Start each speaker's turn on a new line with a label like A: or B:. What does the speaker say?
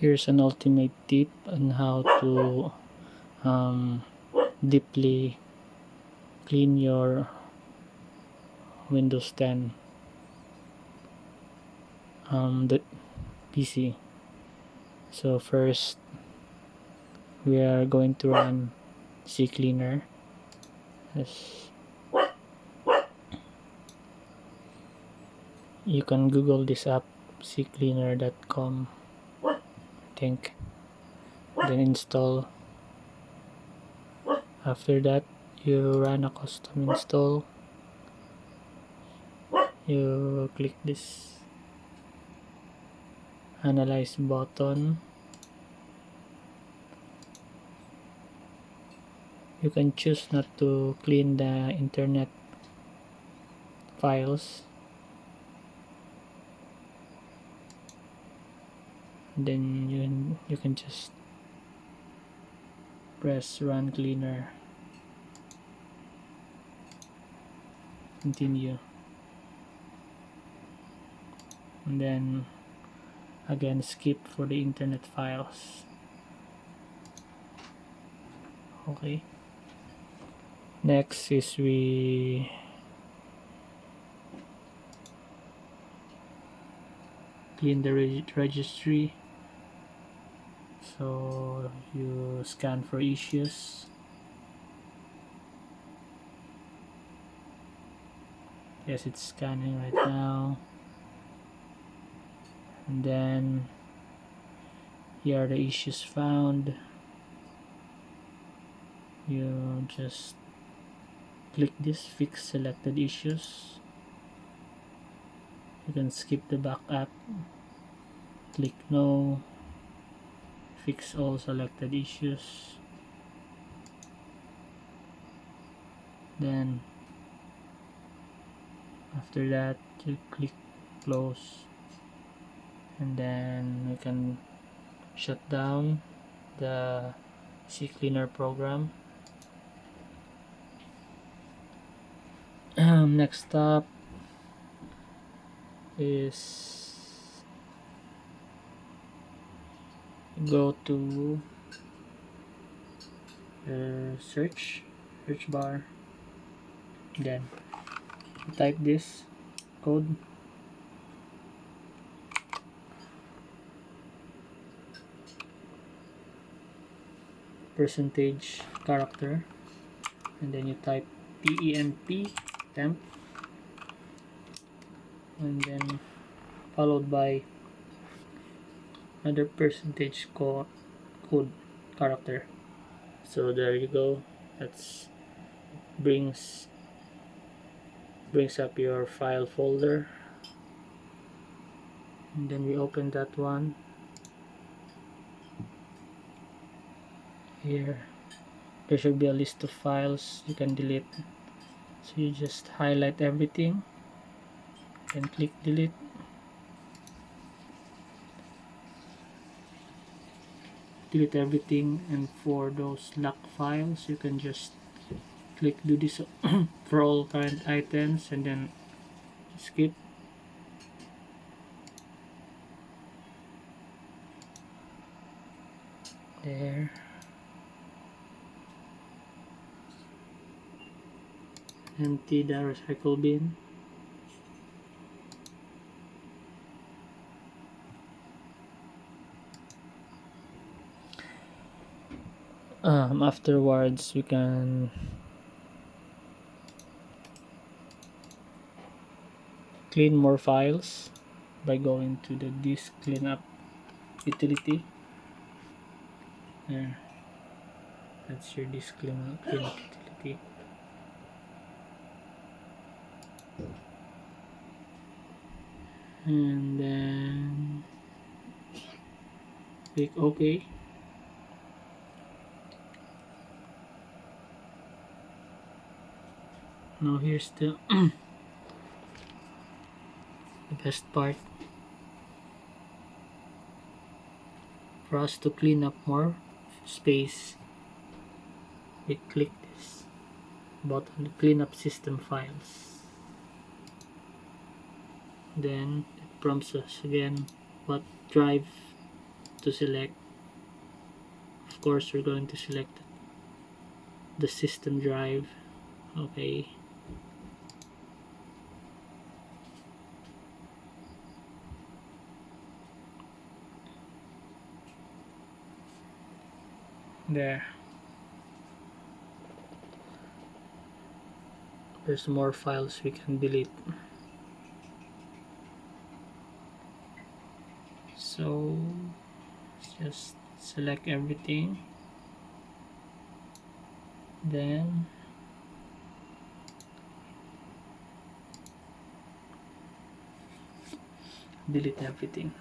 A: Here's an ultimate tip on how to deeply clean your Windows 10 the PC. So first we are going to run CCleaner. Yes. You can Google this app, ccleaner.com, I think. Then install. After that, you run a custom install. You click this analyze button. You can choose not to clean the internet files. Then you can just press run cleaner, continue, and then again skip for the internet files. Okay, next is we clean the registry. So you scan for issues. Yes, it's scanning right now. And then here are the issues found. You just click this fix selected issues. You can skip the backup, click no, fix all selected issues, then after that you click close, and then you can shut down the CCleaner program. Next up is go to search bar, then type this code, percentage character, and then you type temp, and then followed by another percentage code character. So there you go. That's brings up your file folder, and then we open that one. Here there should be a list of files you can delete, so you just highlight everything and click delete. Delete everything, and for those locked files you can just click do this for all current items and then skip. There. Empty the recycle bin. Afterwards we can clean more files by going to the disk cleanup utility. There, that's your disk cleanup utility. And then click OK. Now here's the the best part. For us to clean up more space, we click this button, clean up system files. Then it prompts us again what drive to select. Of course, we're going to select the system drive. Okay. There. There's more files we can delete. So just select everything, then delete everything.